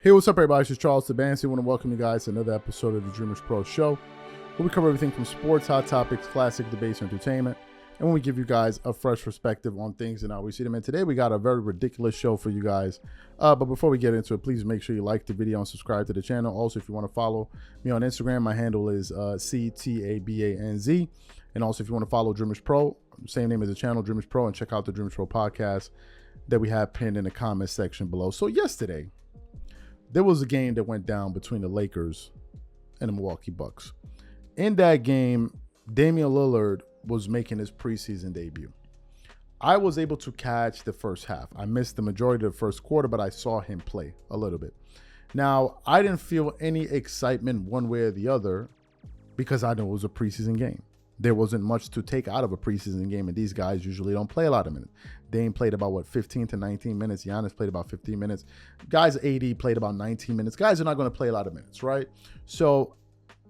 Hey, what's up, everybody? It's Charles Sabansi. I want to welcome you guys to another episode of the Dreamerspro Show, where we cover everything from sports, hot topics, classic debates, and entertainment, and when we give you guys a fresh perspective on things and how we see them. And today we got a very ridiculous show for you guys. But before we get into it, please make sure you like the video and subscribe to the channel. Also, if you want to follow me on Instagram, my handle is CTABANZ. And also, if you want to follow Dreamerspro, same name as the channel, Dreamerspro, and check out the Dreamerspro podcast that we have pinned in the comment section below. So yesterday, there was a game that went down between the Lakers and the Milwaukee Bucks. In that game, Damian Lillard was making his preseason debut. I was able to catch the first half. I missed the majority of the first quarter, but I saw him play a little bit. Now, I didn't feel any excitement one way or the other because I know it was a preseason game. There wasn't much to take out of a preseason game, and these guys usually don't play a lot of minutes. Dame played about, 15 to 19 minutes. Giannis played about 15 minutes. Guys, AD played about 19 minutes. Guys are not going to play a lot of minutes, right? So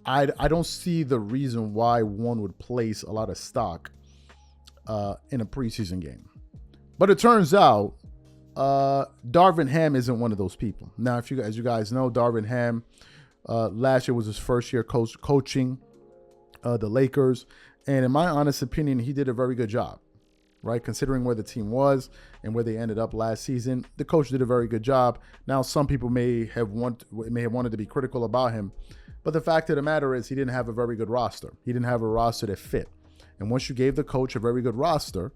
I don't see the reason why one would place a lot of stock in a preseason game. But it turns out Darvin Ham isn't one of those people. Now, as you guys know, Darvin Ham, last year was his first year coaching the Lakers, and in my honest opinion, he did a very good job, right? Considering where the team was and where they ended up last season, the coach did a very good job. Now, some people may have wanted to be critical about him, but the fact of the matter is he didn't have a very good roster. He didn't have a roster that fit. And once you gave the coach a very good roster,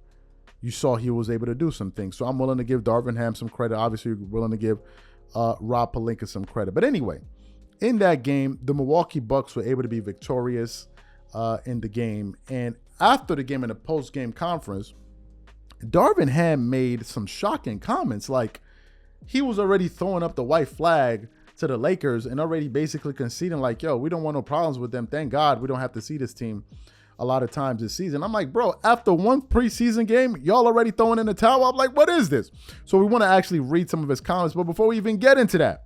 you saw he was able to do some things. So I'm willing to give Darvin Ham some credit. Obviously, you're willing to give Rob Pelinka some credit. But anyway, in that game, the Milwaukee Bucks were able to be victorious in the game. And after the game, in the post-game conference, Darvin Ham made some shocking comments. Like, he was already throwing up the white flag to the Lakers and already basically conceding like, yo, we don't want no problems with them. Thank God we don't have to see this team a lot of times this season. I'm like, bro, after one preseason game, y'all already throwing in the towel? I'm like, what is this? So we want to actually read some of his comments. But before we even get into that,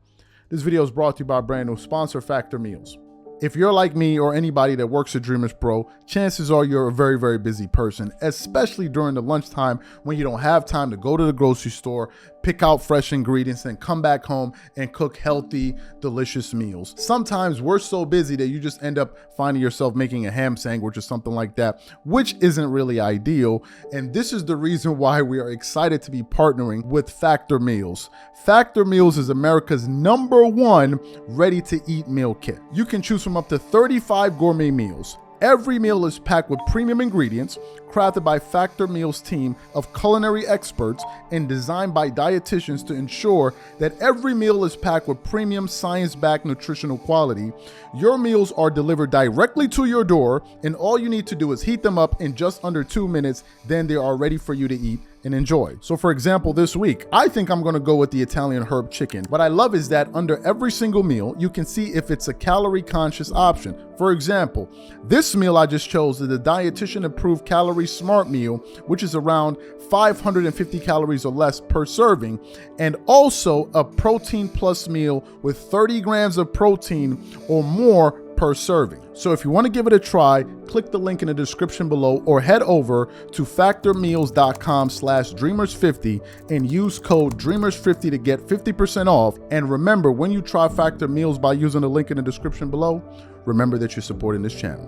this video is brought to you by our brand new sponsor, Factor Meals. If you're like me or anybody that works at Dreamerspro, chances are you're a very, very busy person, especially during the lunchtime when you don't have time to go to the grocery store, pick out fresh ingredients, and come back home and cook healthy, delicious meals. Sometimes we're so busy that you just end up finding yourself making a ham sandwich or something like that, which isn't really ideal. And this is the reason why we are excited to be partnering with Factor Meals. Factor Meals is America's #1 ready-to-eat meal kit. You can choose from up to 35 gourmet meals. Every meal is packed with premium ingredients, crafted by Factor Meals' team of culinary experts and designed by dietitians to ensure that every meal is packed with premium science-backed nutritional quality. Your meals are delivered directly to your door, and all you need to do is heat them up in just under 2 minutes. Then they are ready for you to eat and enjoy. So for example, this week, I think I'm gonna go with the Italian herb chicken. What I love is that under every single meal, you can see if it's a calorie conscious option. For example, this meal I just chose is the dietitian approved calorie smart meal, which is around 550 calories or less per serving, and also a protein plus meal with 30 grams of protein or more per serving. So if you want to give it a try, click the link in the description below or head over to factormeals.com/dreamers50 and use code dreamers50 to get 50% off. And remember, when you try Factor Meals by using the link in the description below, remember that you're supporting this channel.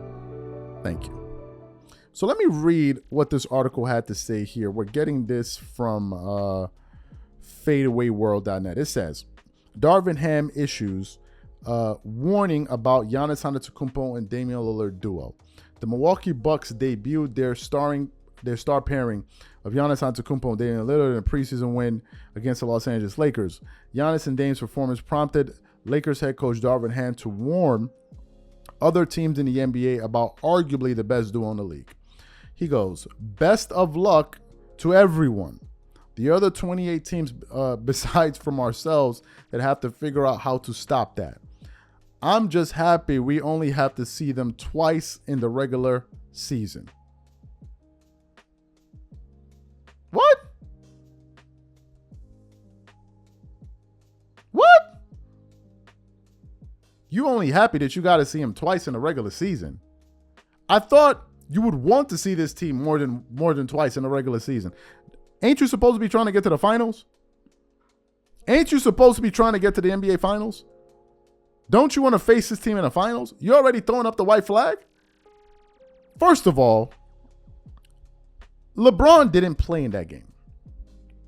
Thank you. So let me read what this article had to say here. We're getting this from fadeawayworld.net. It says, Darvin Ham issues warning about Giannis Antetokounmpo and Damian Lillard duo. The Milwaukee Bucks debuted their star pairing of Giannis Antetokounmpo and Damian Lillard in a preseason win against the Los Angeles Lakers. Giannis and Dame's performance prompted Lakers head coach Darvin Ham to warn other teams in the NBA about arguably the best duo in the league. He goes, best of luck to everyone. The other 28 teams besides from ourselves that have to figure out how to stop that. I'm just happy we only have to see them twice in the regular season. What? What? You only happy that you got to see him twice in the regular season? I thought you would want to see this team more than twice in the regular season. Ain't you supposed to be trying to get to the finals? Ain't you supposed to be trying to get to the NBA Finals? Don't you want to face this team in the finals? You're already throwing up the white flag? First of all, LeBron didn't play in that game.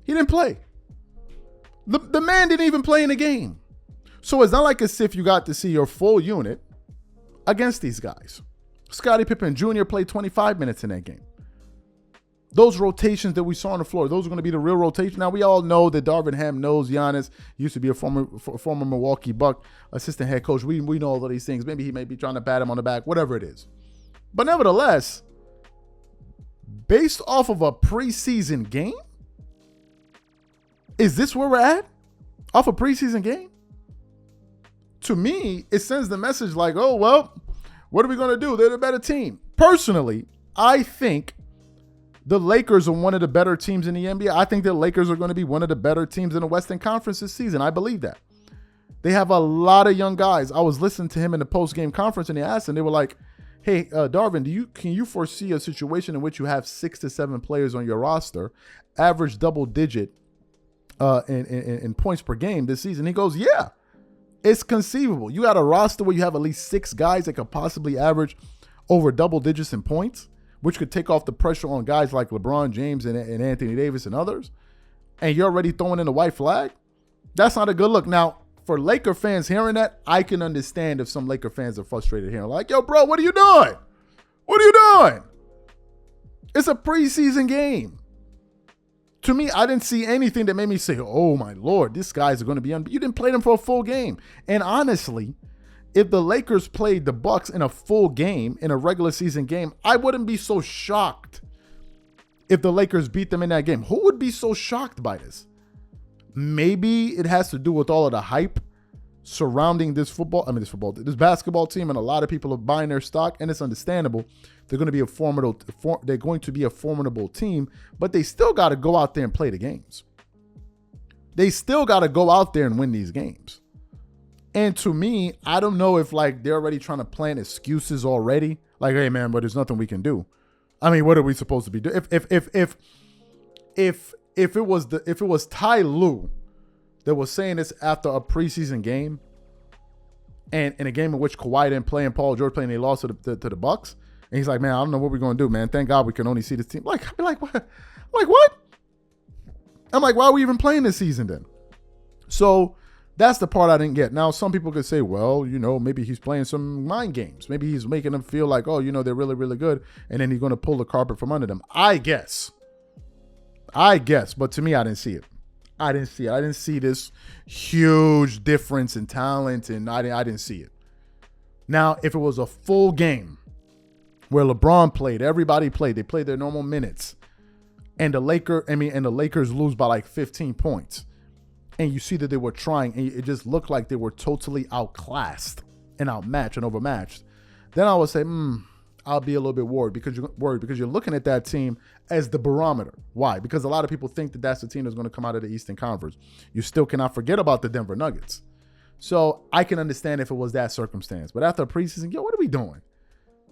He didn't play. The man didn't even play in the game. So it's not like as if you got to see your full unit against these guys. Scottie Pippen Jr. played 25 minutes in that game. Those rotations that we saw on the floor, those are going to be the real rotation. Now, we all know that Darvin Ham knows Giannis. He used to be a former Milwaukee Buck assistant head coach. We know all of these things. Maybe he may be trying to pat him on the back, whatever it is. But nevertheless, based off of a preseason game, is this where we're at? Off a preseason game? To me, it sends the message like, oh, well, what are we going to do? They're the better team. Personally, I think the Lakers are one of the better teams in the NBA. I think the Lakers are going to be one of the better teams in the Western Conference this season. I believe that. They have a lot of young guys. I was listening to him in the post-game conference, and they asked him, they were like, hey, Darvin, can you foresee a situation in which you have 6 to 7 players on your roster, average double-digit in points per game this season? He goes, yeah, it's conceivable. You got a roster where you have at least 6 guys that could possibly average over double digits in points, which could take off the pressure on guys like LeBron James and Anthony Davis and others, and you're already throwing in the white flag? That's not a good look. Now, for Laker fans hearing that, I can understand if some Laker fans are frustrated hearing, like, yo, bro, what are you doing? What are you doing? It's a preseason game. To me, I didn't see anything that made me say, oh, my Lord, these guys are going to be you didn't play them for a full game. And honestly, if the Lakers played the Bucks in a full game, in a regular season game, I wouldn't be so shocked if the Lakers beat them in that game. Who would be so shocked by this? Maybe it has to do with all of the hype surrounding this basketball team, and a lot of people are buying their stock, and it's understandable. They're going to be a formidable team, but they still got to go out there and play the games. They still got to go out there and win these games. And to me, I don't know if like they're already trying to plan excuses already. Like, hey man, but there's nothing we can do. I mean, what are we supposed to be doing? If it was Ty Lue that was saying this after a preseason game, and in a game in which Kawhi didn't play and Paul George played and they lost to the Bucks, and he's like, man, I don't know what we're gonna do, man. Thank God we can only see this team. Like, I'd be like, what? I'm like, what? I'm like, why are we even playing this season then? So that's the part I didn't get. Now, some people could say, well, you know, maybe he's playing some mind games. Maybe he's making them feel like, oh, you know, they're really, really good, and then he's going to pull the carpet from under them. I guess. But to me, I didn't see it. I didn't see this huge difference in talent, and I didn't see it. Now, if it was a full game where LeBron played, everybody played, they played their normal minutes, and the Lakers lose by like 15 points, and you see that they were trying, and it just looked like they were totally outclassed and outmatched and overmatched, then I would say, I'll be a little bit worried because you're looking at that team as the barometer. Why? Because a lot of people think that that's the team that's going to come out of the Eastern Conference. You still cannot forget about the Denver Nuggets. So I can understand if it was that circumstance. But after a preseason, what are we doing?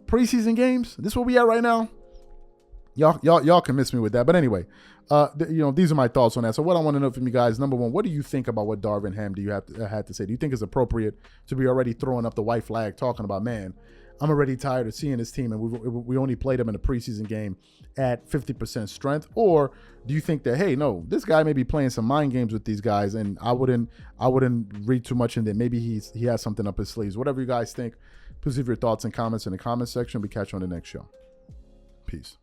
Preseason games? This is where we at right now? Y'all can miss me with that. But anyway, these are my thoughts on that. So what I want to know from you guys, number one, what do you think about what Darvin Ham had to say? Do you think it's appropriate to be already throwing up the white flag, talking about, man, I'm already tired of seeing this team, and we only played them in a preseason game at 50% strength? Or do you think that, hey, no, this guy may be playing some mind games with these guys, and I wouldn't read too much into it. Maybe he has something up his sleeves. Whatever you guys think, please leave your thoughts and comments in the comment section. We catch you on the next show. Peace.